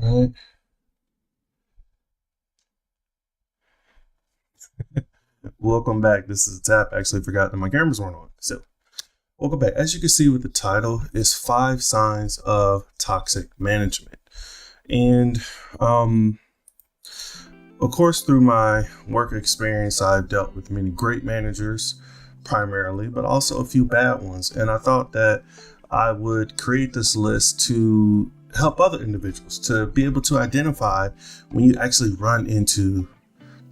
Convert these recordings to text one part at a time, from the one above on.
All right. Welcome back. This is T.A.P. Actually forgot that my cameras weren't on. So welcome back. As you can see with the title, is 5 signs of toxic management. And of course, through my work experience, I've dealt with many great managers primarily, but also a few bad ones. And I thought that I would create this list to help other individuals to be able to identify when you actually run into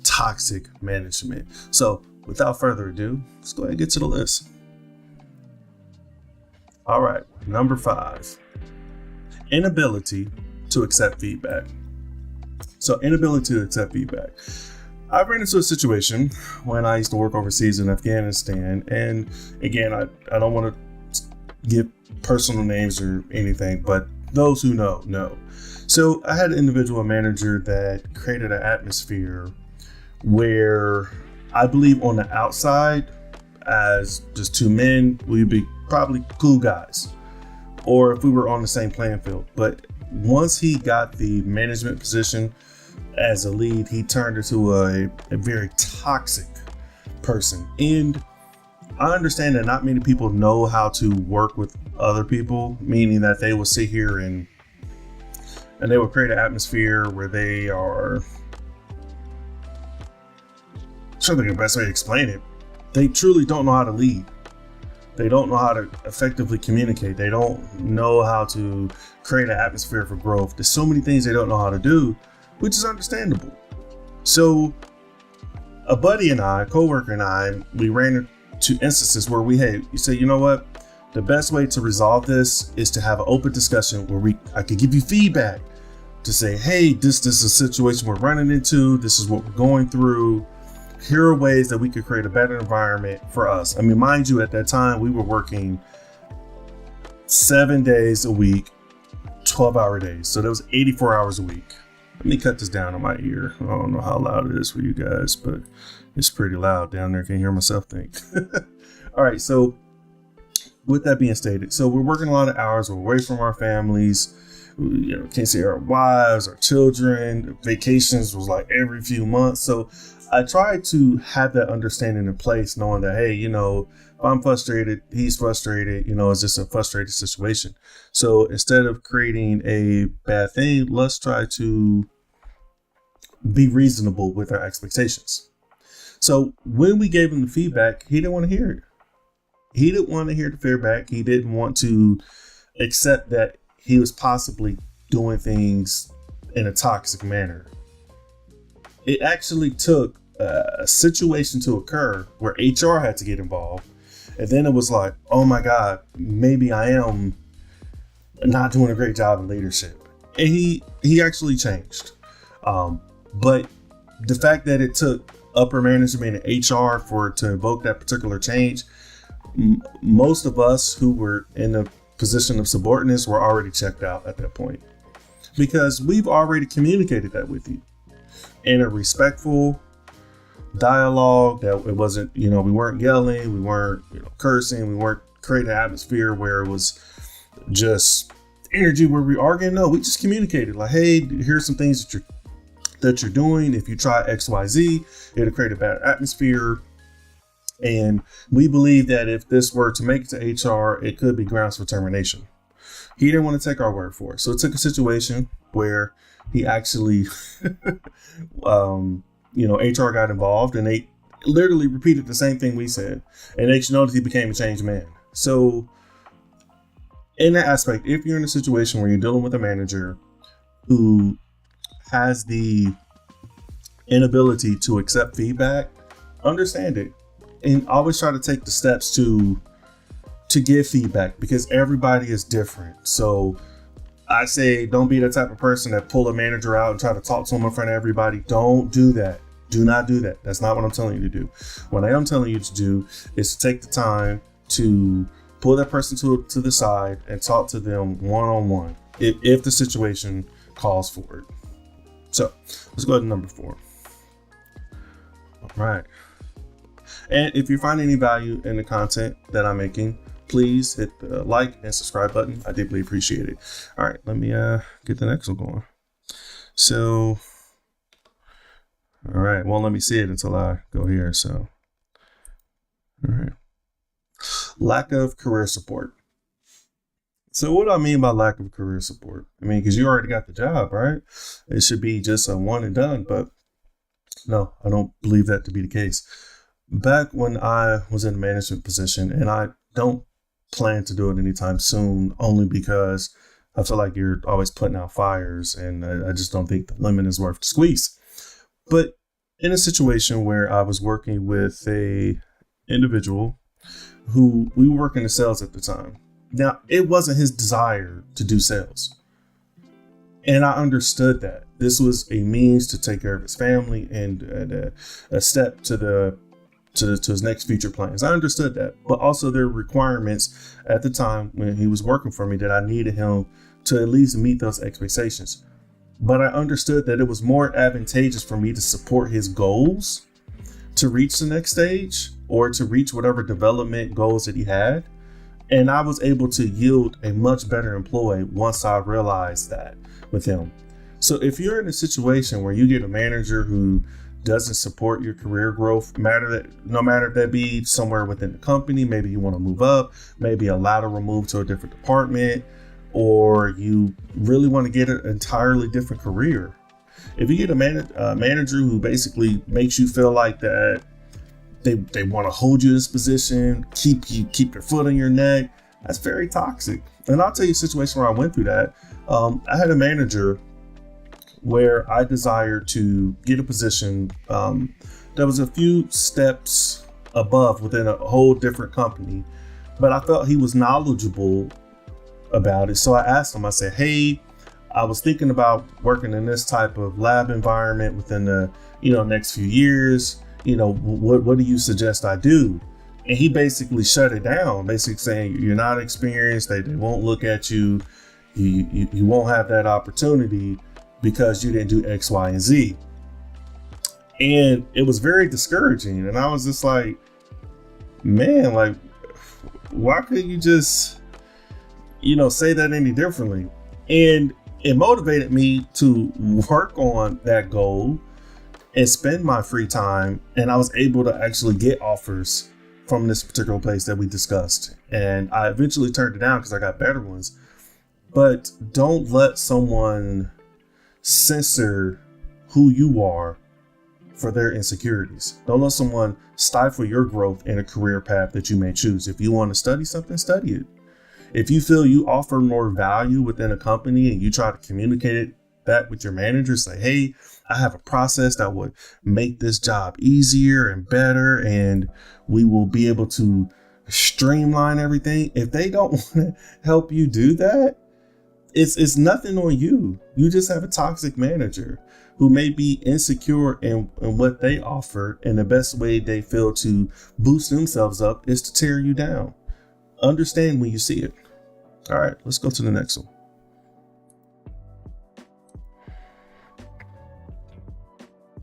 toxic management. So without further ado, let's go ahead and get to the list. All right, number 5, inability to accept feedback. So inability to accept feedback. I ran into a situation when I used to work overseas in Afghanistan. And again, I don't want to give personal names or anything, but those who know. So I had an individual manager that created an atmosphere where I believe on the outside, as just 2 men, we'd be probably cool guys, or if we were on the same playing field. But once he got the management position as a lead, he turned into a very toxic person. And I understand that not many people know how to work with other people, meaning that they will sit here and they will create an atmosphere where they are, I'm trying to think of the best way to explain it. They truly don't know how to lead. They don't know how to effectively communicate. They don't know how to create an atmosphere for growth. There's so many things they don't know how to do, which is understandable. So a buddy and I, a coworker and I, we ran into instances where you say, you know what? The best way to resolve this is to have an open discussion where I could give you feedback to say, hey, this is a situation we're running into. This is what we're going through. Here are ways that we could create a better environment for us. I mean, mind you, at that time, we were working 7 days a week, 12-hour days. So that was 84 hours a week. Let me cut this down on my ear. I don't know how loud it is for you guys, but it's pretty loud down there. Can't hear myself think. All right. So with that being stated, so we're working a lot of hours. We're away from our families. We, can't see our wives, our children. Vacations was like every few months. So I tried to have that understanding in place, knowing that, hey, if I'm frustrated, he's frustrated, it's just a frustrated situation. So instead of creating a bad thing, let's try to be reasonable with our expectations. So when we gave him the feedback, he didn't want to hear it. He didn't want to hear the feedback. He didn't want to accept that he was possibly doing things in a toxic manner. It actually took a situation to occur where HR had to get involved. And then it was like, oh my God, maybe I am not doing a great job in leadership. And he actually changed. But the fact that it took upper management and HR to invoke that particular change, most of us who were in a position of subordinates were already checked out at that point, because we've already communicated that with you in a respectful dialogue, that it wasn't, we weren't yelling, we weren't, cursing, we weren't creating an atmosphere where it was just energy where we arguing. No, we just communicated like, hey, here's some things that you're doing. If you try XYZ, it'll create a better atmosphere. And we believe that if this were to make it to HR, it could be grounds for termination. He didn't want to take our word for it. So it took a situation where he actually, HR got involved, and they literally repeated the same thing we said. And next you know that he became a changed man. So in that aspect, if you're in a situation where you're dealing with a manager who has the inability to accept feedback, understand it. And always try to take the steps to give feedback, because everybody is different. So I say, don't be the type of person that pull a manager out and try to talk to him in front of everybody. Don't do that. Do not do that. That's not what I'm telling you to do. What I am telling you to do is to take the time to pull that person to the side and talk to them one-on-one if the situation calls for it. So let's go to number 4. All right. And if you find any value in the content that I'm making, please hit the like and subscribe button. I deeply appreciate it. All right, let me get the next one going. So, all right. Well, let me see it until I go here. So, all right. Lack of career support. So what do I mean by lack of career support? I mean, because you already got the job, right? It should be just a one and done, but no, I don't believe that to be the case. Back when I was in a management position, and I don't plan to do it anytime soon, only because I feel like you're always putting out fires, and I just don't think the lemon is worth the squeeze. But in a situation where I was working with a individual who we were working in sales at the time. Now, it wasn't his desire to do sales. And I understood that this was a means to take care of his family and a step to his next future plans. I understood that, but also there were requirements at the time when he was working for me that I needed him to at least meet those expectations. But I understood that it was more advantageous for me to support his goals to reach the next stage or to reach whatever development goals that he had. And I was able to yield a much better employee once I realized that with him. So if you're in a situation where you get a manager who doesn't support your career growth, no matter if that be somewhere within the company, maybe you want to move up, maybe a lateral move to a different department, or you really want to get an entirely different career. If you get a manager who basically makes you feel like that they want to hold you in this position, keep your foot on your neck, that's very toxic. And I'll tell you a situation where I went through that. I had a manager where I desired to get a position that was a few steps above within a whole different company, but I felt he was knowledgeable about it. So I asked him, I said, hey, I was thinking about working in this type of lab environment within the, next few years. What do you suggest I do? And he basically shut it down, basically saying, you're not experienced. They won't look at you. You won't have that opportunity because you didn't do X, Y, and Z. And it was very discouraging. And I was just like, man, like, why couldn't you just, say that any differently? And it motivated me to work on that goal and spend my free time. And I was able to actually get offers from this particular place that we discussed. And I eventually turned it down because I got better ones. But don't let someone censor who you are for their insecurities. Don't let someone stifle your growth in a career path that you may choose. If you want to study something, study it. If you feel you offer more value within a company and you try to communicate that with your manager, say, hey, I have a process that would make this job easier and better, and we will be able to streamline everything. If they don't want to help you do that, it's nothing on you. You just have a toxic manager who may be insecure in what they offer, and the best way they feel to boost themselves up is to tear you down. Understand when you see it. All right, let's go to the next one.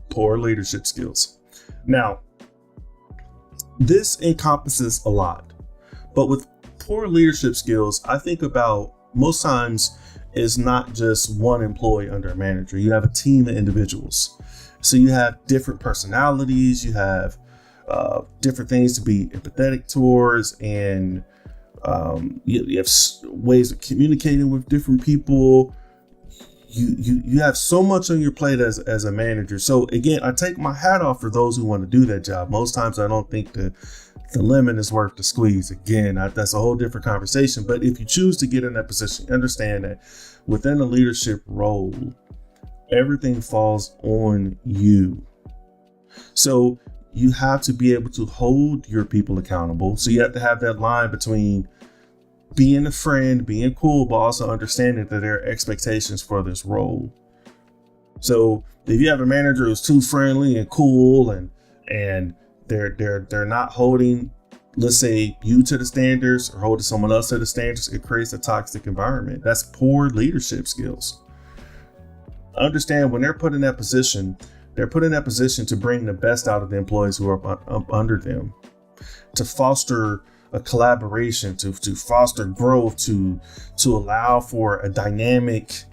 Poor leadership skills. Now, this encompasses a lot, but with poor leadership skills, I think about most times it's not just one employee under a manager. You have a team of individuals. So you have different personalities, you have different things to be empathetic towards, and you have ways of communicating with different people. You have so much on your plate as a manager. So again, I take my hat off for those who want to do that job. Most times I don't think the lemon is worth the squeeze. Again, that's a whole different conversation. But if you choose to get in that position, understand that within a leadership role, everything falls on you. So you have to be able to hold your people accountable. So you have to have that line between being a friend, being cool, but also understanding that there are expectations for this role. So if you have a manager who's too friendly and cool and they're not holding, let's say, you to the standards or holding someone else to the standards, it creates a toxic environment. That's poor leadership skills. Understand when they're put in that position, they're put in that position to bring the best out of the employees who are up under them, to foster a collaboration, to foster growth, to allow for a dynamic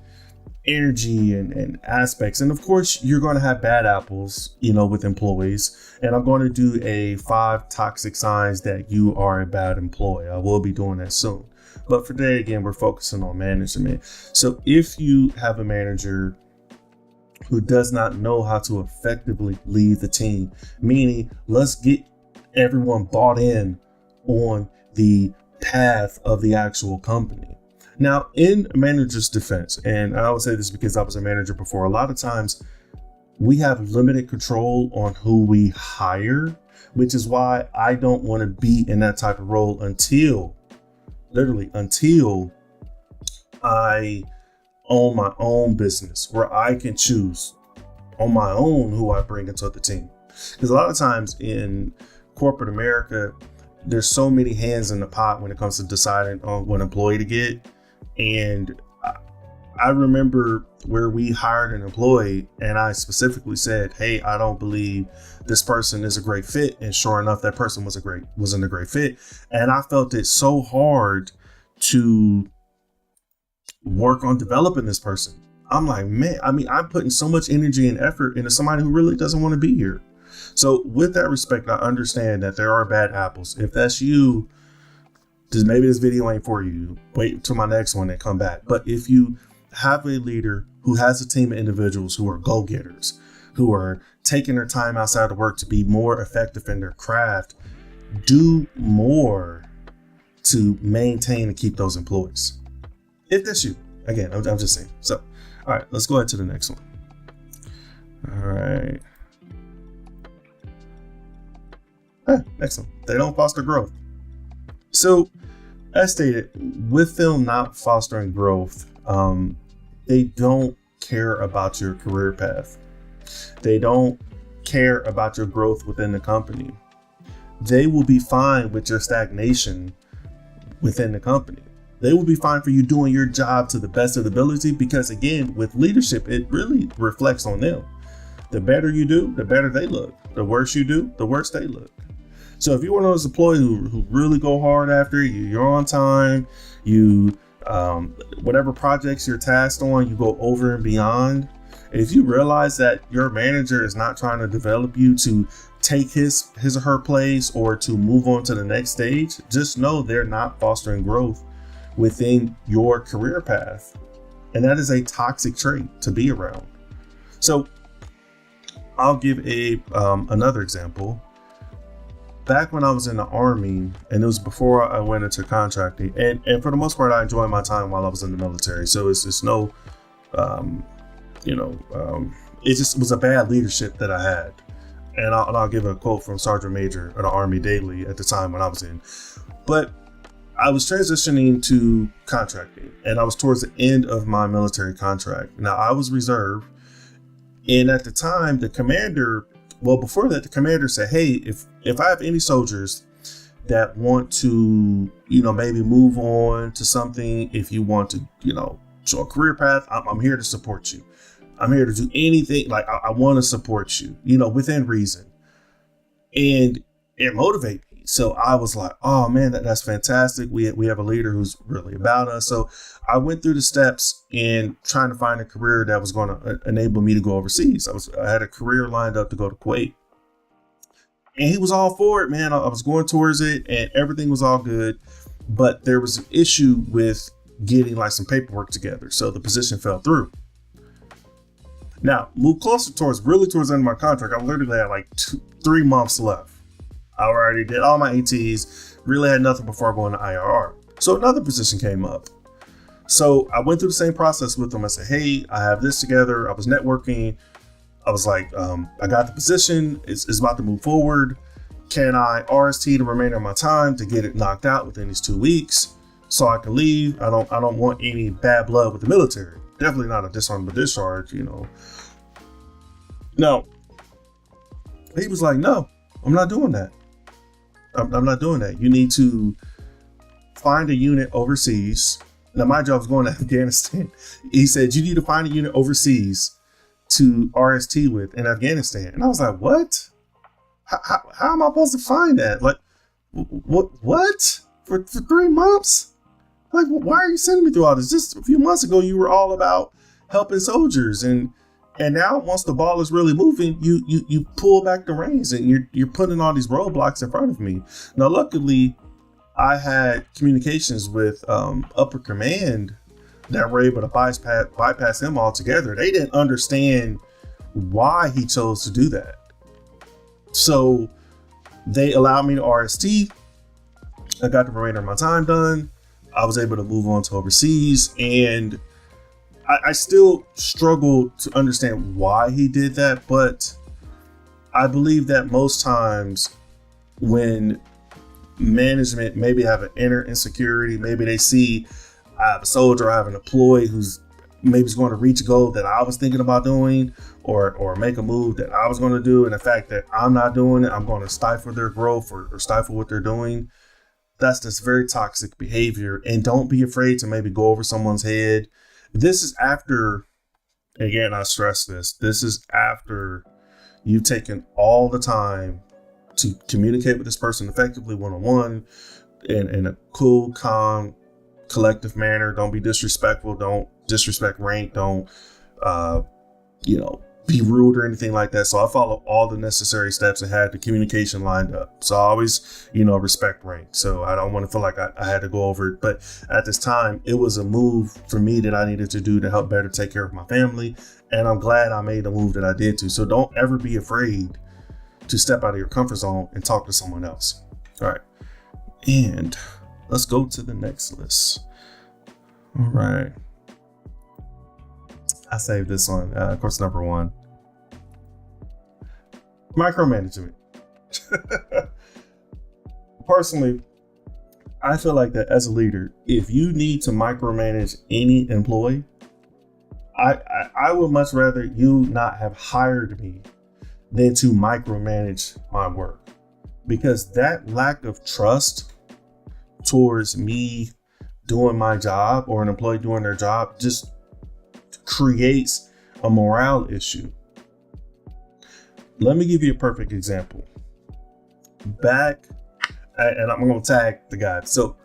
energy and aspects. And of course, you're going to have bad apples, with employees. And I'm going to do a 5 toxic signs that you are a bad employee. I will be doing that soon. But for today, again, we're focusing on management. So if you have a manager who does not know how to effectively lead the team, meaning let's get everyone bought in on the path of the actual company. Now, in a manager's defense, and I would say this because I was a manager before, a lot of times we have limited control on who we hire, which is why I don't want to be in that type of role until I own my own business, where I can choose on my own who I bring into the team. Because a lot of times in corporate America, there's so many hands in the pot when it comes to deciding on what employee to get. And I remember where we hired an employee and I specifically said, hey, I don't believe this person is a great fit. And sure enough, that person wasn't a great fit. And I felt it so hard to work on developing this person. I'm like, man, I'm putting so much energy and effort into somebody who really doesn't want to be here. So with that respect, I understand that there are bad apples. If that's you, maybe this video ain't for you. Wait till my next one and come back. But if you have a leader who has a team of individuals who are go-getters, who are taking their time outside of work to be more effective in their craft, do more to maintain and keep those employees. If that's you, again, I'm just saying. So, all right, let's go ahead to the next one. All right. Next one. They don't foster growth. So, as stated, with them not fostering growth, they don't care about your career path. They don't care about your growth within the company. They will be fine with your stagnation within the company. They will be fine for you doing your job to the best of the ability, because again, with leadership, it really reflects on them. The better you do, the better they look. The worse you do, the worse they look. So if you're one of those employees who really go hard after you, you're on time, you whatever projects you're tasked on, you go over and beyond. If you realize that your manager is not trying to develop you to take his or her place or to move on to the next stage, just know they're not fostering growth within your career path. And that is a toxic trait to be around. So I'll give another example. Back when I was in the Army, and it was before I went into contracting, and for the most part, I enjoyed my time while I was in the military. So it's no, it just was a bad leadership that I had. And I'll give a quote from Sergeant Major of the Army Daily at the time when I was in. But I was transitioning to contracting, and I was towards the end of my military contract. Now, I was reserve, and at the time, the commander said, hey, if I have any soldiers that want to, maybe move on to something, if you want to, show a career path, I'm here to support you. I'm here to do anything. Like, I want to support you, within reason. And it motivated me. So I was like, oh man, that's fantastic. We have a leader who's really about us. So I went through the steps in trying to find a career that was going to enable me to go overseas. I had a career lined up to go to Kuwait. And he was all for it, man. I was going towards it and everything was all good. But there was an issue with getting like some paperwork together. So the position fell through. Now, move closer towards the end of my contract. I literally had like 3 months left. I already did all my ATs, really had nothing before going to IRR. So another position came up. So I went through the same process with them. I said, hey, I have this together. I was networking. I was like, I got the position. It's about to move forward. Can I RST the remainder of my time to get it knocked out within these 2 weeks so I can leave? I don't want any bad blood with the military. Definitely not a dishonorable discharge, No. He was like, no, I'm not doing that. I'm not doing that. You need to find a unit overseas. Now, my job was going to Afghanistan. He said, you need to find a unit overseas to RST with in Afghanistan. And I was like, what? How am I supposed to find that? Like, what? For 3 months? Like, why are you sending me through all this? Just a few months ago, you were all about helping soldiers. And now once the ball is really moving, you pull back the reins and you're putting all these roadblocks in front of me. Now, luckily, I had communications with upper command that were able to bypass him altogether. They didn't understand why he chose to do that. So they allowed me to RST. I got the remainder of my time done. I was able to move on to overseas, and I still struggle to understand why he did that, but I believe that most times when management maybe have an inner insecurity, maybe they see I have a soldier, I have an employee who's maybe going to reach a goal that I was thinking about doing, or make a move that I was going to do, and the fact that I'm not doing it, I'm going to stifle their growth or stifle what they're doing. That's this very toxic behavior. And don't be afraid to maybe go over someone's head. This is after, again, I stress this is after you've taken all the time to communicate with this person effectively one-on-one in a cool, calm, collective manner. Don't be disrespectful. Don't disrespect rank. Don't, be rude or anything like that. So I follow all the necessary steps and had the communication lined up. So I always, respect rank. So I don't want to feel like I had to go over it. But at this time, it was a move for me that I needed to do to help better take care of my family. And I'm glad I made the move that I did to. So don't ever be afraid to step out of your comfort zone and talk to someone else. All right. And let's go to the next list. All right. I saved this one. Of course, number one. Micromanagement. Personally, I feel like that as a leader, if you need to micromanage any employee, I would much rather you not have hired me than to micromanage my work. Because that lack of trust towards me doing my job or an employee doing their job just creates a morale issue. Let me give you a perfect example. And I'm going to tag the guy. So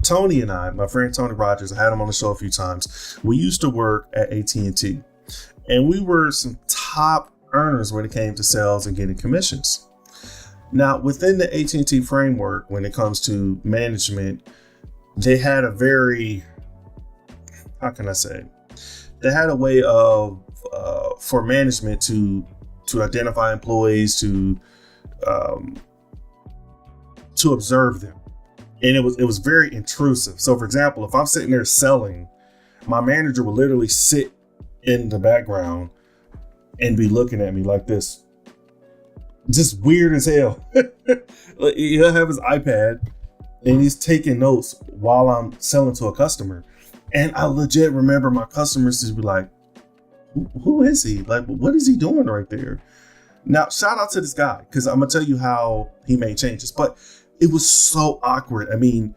Tony and I, my friend Tony Rogers, I had him on the show a few times. We used to work at AT&T, and we were some top earners when it came to sales and getting commissions. Now, within the AT&T framework, when it comes to management, they had a very, they had a way of for management to identify employees, to observe them, and it was very intrusive. So, for example, if I'm sitting there selling, my manager will literally sit in the background and be looking at me like this, just weird as hell. He'll have his iPad and he's taking notes while I'm selling to a customer. And I legit remember my customers to be like, who is he? Like, what is he doing right there? Now, shout out to this guy, because I'm going to tell you how he made changes. But it was so awkward. I mean,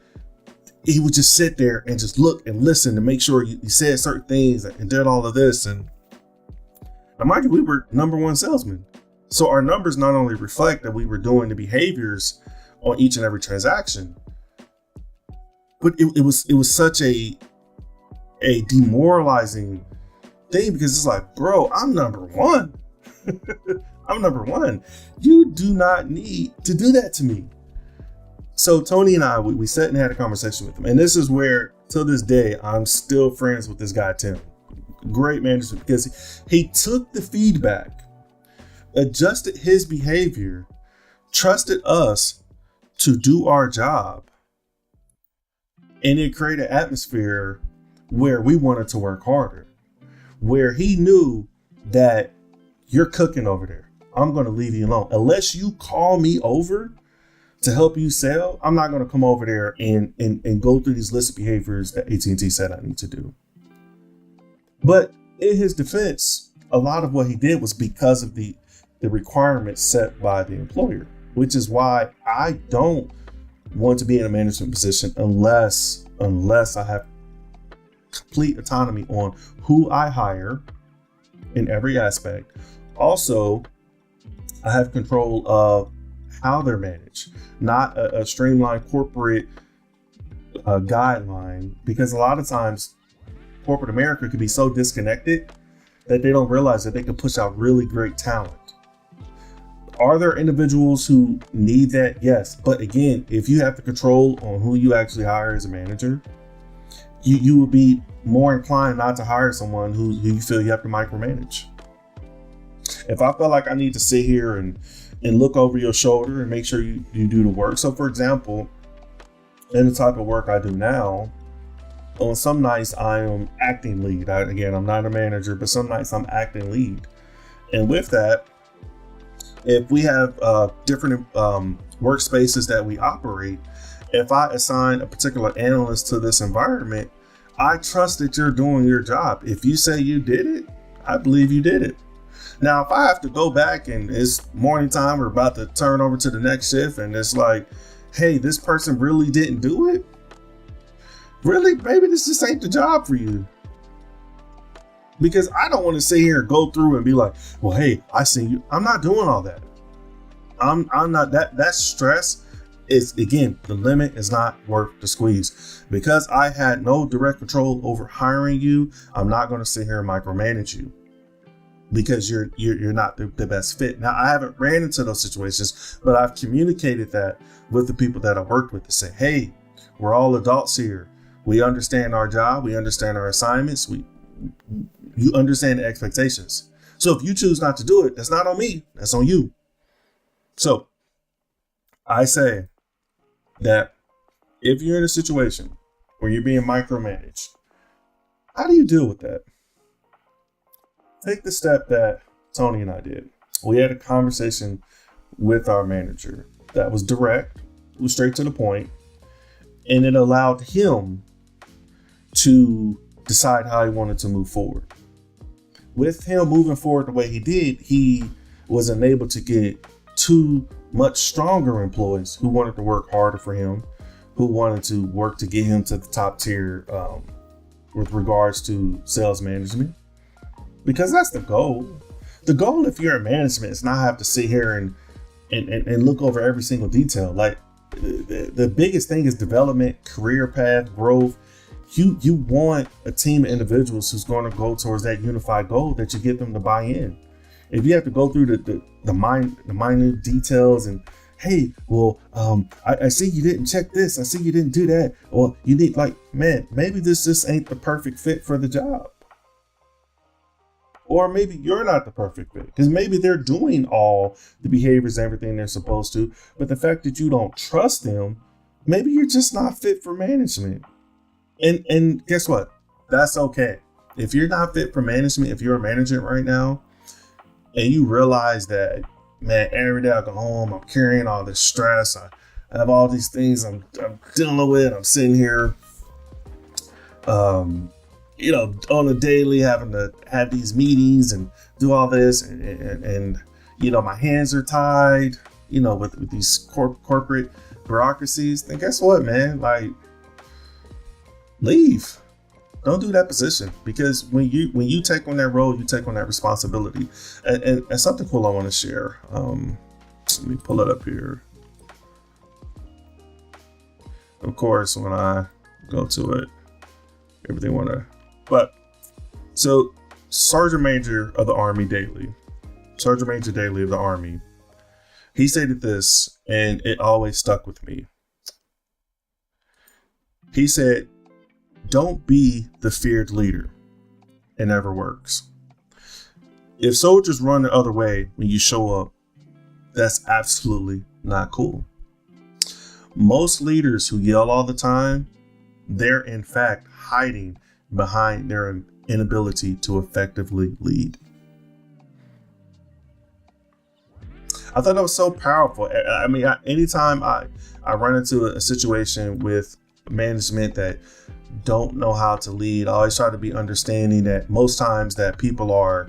he would just sit there and just look and listen to make sure you said certain things and did all of this. And now, mind you, we were number one salesmen. So our numbers not only reflect that we were doing the behaviors on each and every transaction, but it was such a demoralizing thing, because it's like, bro, I'm number one. I'm number one. You do not need to do that to me. So Tony and I, we sat and had a conversation with him. And this is where, to this day, I'm still friends with this guy, Tim. Great manager, because he took the feedback, adjusted his behavior, trusted us to do our job, and it created an atmosphere where we wanted to work harder, where he knew that you're cooking over there. I'm going to leave you alone. Unless you call me over to help you sell, I'm not going to come over there and go through these lists of behaviors that AT&T said I need to do. But in his defense, a lot of what he did was because of the requirements set by the employer, which is why I don't want to be in a management position unless I have complete autonomy on who I hire in every aspect. Also, I have control of how they're managed, not a streamlined corporate guideline, because a lot of times corporate America can be so disconnected that they don't realize that they can push out really great talent. Are there individuals who need that? Yes. But again, if you have the control on who you actually hire as a manager, you will be more inclined not to hire someone who you feel you have to micromanage. If I feel like I need to sit here and look over your shoulder and make sure you do the work. So for example, in the type of work I do now, on some nights I am acting lead. I'm not a manager, but some nights I'm acting lead. And with that, if we have different workspaces that we operate, if I assign a particular analyst to this environment, I trust that you're doing your job. If you say you did it, I believe you did it. Now, if I have to go back and it's morning time, we're about to turn over to the next shift, and it's like, hey, this person really didn't do it. Really? Maybe this just ain't the job for you. Because I don't want to sit here and go through and be like, well, hey, I see you. I'm not doing all that. I'm not that stress is, again, the limit is not worth the squeeze. Because I had no direct control over hiring you, I'm not going to sit here and micromanage you because you're not the best fit. Now, I haven't ran into those situations, but I've communicated that with the people that I worked with to say, hey, we're all adults here. We understand our job. We understand our assignments. You understand the expectations. So if you choose not to do it, that's not on me. That's on you. So I say that if you're in a situation where you're being micromanaged, how do you deal with that? Take the step that Tony and I did. We had a conversation with our manager that was direct, was straight to the point, and it allowed him to decide how he wanted to move forward. With him moving forward the way he did, he was enabled to get two much stronger employees who wanted to work harder for him, who wanted to work to get him to the top tier with regards to sales management. Because that's the goal. The goal, if you're in management, is not have to sit here and look over every single detail. Like the biggest thing is development, career path, growth. You want a team of individuals who's going to go towards that unified goal that you get them to buy in. If you have to go through the minute details and, hey, well, I see you didn't check this. I see you didn't do that. Well, you need maybe this just ain't the perfect fit for the job. Or maybe you're not the perfect fit because maybe they're doing all the behaviors and everything they're supposed to. But the fact that you don't trust them, maybe you're just not fit for management. And guess what? That's okay. If you're not fit for management, if you're a manager right now and you realize that, man, every day I go home, I'm carrying all this stress. I have all these things I'm dealing with. I'm sitting here, on a daily having to have these meetings and do all this. And my hands are tied, with these corporate bureaucracies. Then guess what, man? Like, leave. Don't do that position, because when you take on that role, you take on that responsibility. And something cool I want to share. Let me pull it up here. Of course, when I go to it, everything but so Sergeant Major of the Army Daily, Sergeant Major Daily of the Army, he stated this, and it always stuck with me. He said, "Don't be the feared leader." It never works. If soldiers run the other way when you show up, that's absolutely not cool. Most leaders who yell all the time, they're in fact hiding behind their inability to effectively lead. I thought that was so powerful. I mean, anytime I run into a situation with management that don't know how to lead, I always try to be understanding that most times that people are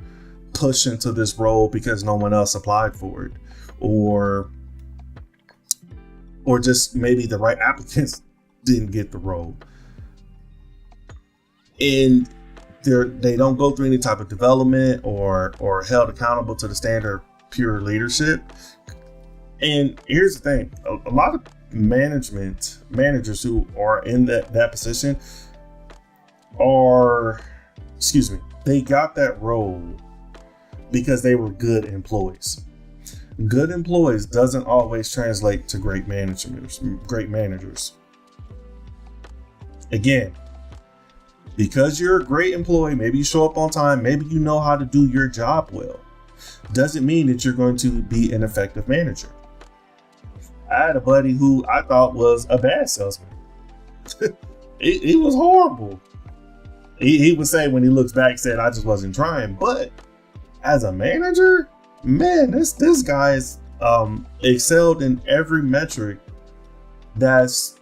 pushed into this role because no one else applied for it, or just maybe the right applicants didn't get the role, and they don't go through any type of development or held accountable to the standard of pure leadership. And here's the thing, a lot of managers who are in that position, they got that role because they were good employees. Good employees doesn't always translate to great managers. Again, because you're a great employee, maybe you show up on time, maybe you know how to do your job well, doesn't mean that you're going to be an effective manager. I had a buddy who I thought was a bad salesman. He was horrible. He would say when he looks back, said, I just wasn't trying. But as a manager, man, this guy's excelled in every metric that's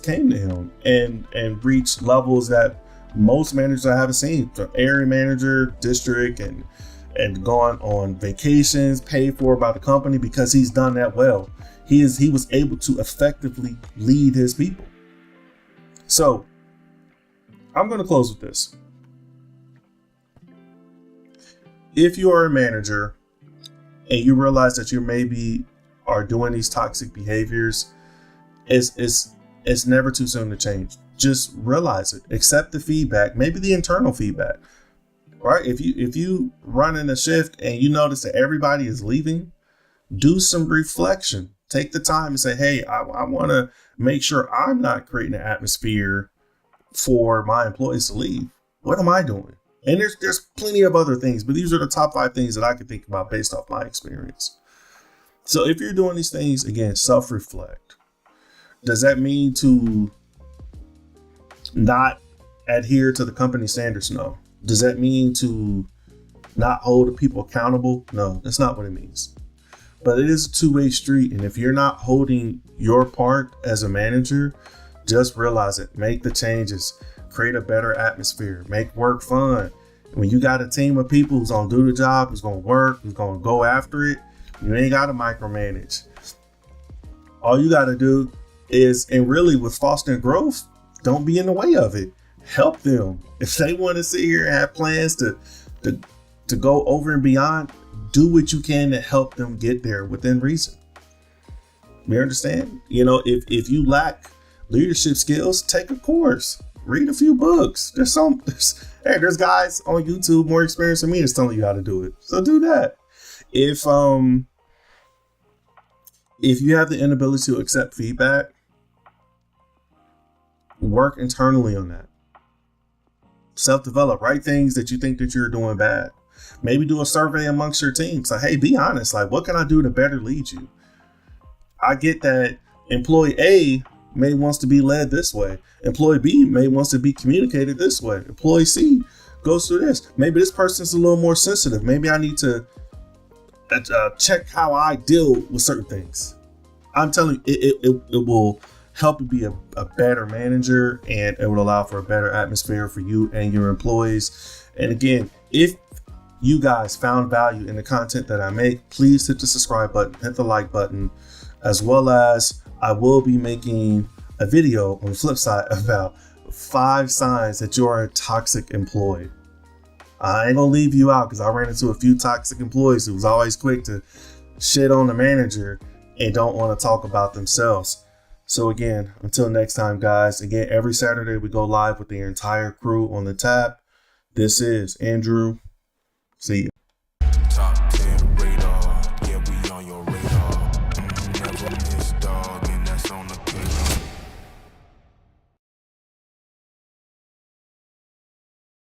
came to him and reached levels that most managers I haven't seen. From area manager, district, and gone on vacations paid for by the company because he's done that well. He was able to effectively lead his people. So I'm going to close with this. If you are a manager and you realize that you maybe are doing these toxic behaviors, it's never too soon to change. Just realize it. Accept the feedback, maybe the internal feedback, right? If you run in a shift and you notice that everybody is leaving, do some reflection. Take the time and say, hey, I want to make sure I'm not creating an atmosphere for my employees to leave. What am I doing? And there's plenty of other things, but these are the top 5 things that I could think about based off my experience. So if you're doing these things, again, self-reflect. Does that mean to not adhere to the company standards? No. Does that mean to not hold people accountable? No, that's not what it means. But it is a two-way street. And if you're not holding your part as a manager, just realize it. Make the changes. Create a better atmosphere. Make work fun. When you got a team of people who's going to do the job, who's going to work, who's going to go after it, you ain't got to micromanage. All you got to do is, and really with fostering growth, don't be in the way of it. Help them. If they want to sit here and have plans to go over and beyond, do what you can to help them get there within reason. You understand? If you lack leadership skills, take a course, read a few books. There's guys on YouTube more experienced than me that's telling you how to do it. So do that. If you have the inability to accept feedback, work internally on that. Self-develop, write things that you think that you're doing bad. Maybe do a survey amongst your team. So, hey, be honest. Like, what can I do to better lead you? I get that employee A may wants to be led this way. Employee B may wants to be communicated this way. Employee C goes through this. Maybe this person's a little more sensitive. Maybe I need to check how I deal with certain things. I'm telling you, it will help you be a better manager, and it will allow for a better atmosphere for you and your employees. And again, if you guys found value in the content that I make, please hit the subscribe button, hit the like button, as well as I will be making a video on the flip side about 5 signs that you're a toxic employee. I ain't gonna leave you out because I ran into a few toxic employees who was always quick to shit on the manager and don't want to talk about themselves. So again, until next time, guys, again, every Saturday we go live with the entire crew on the T.A.P. This is Andrew. See ya.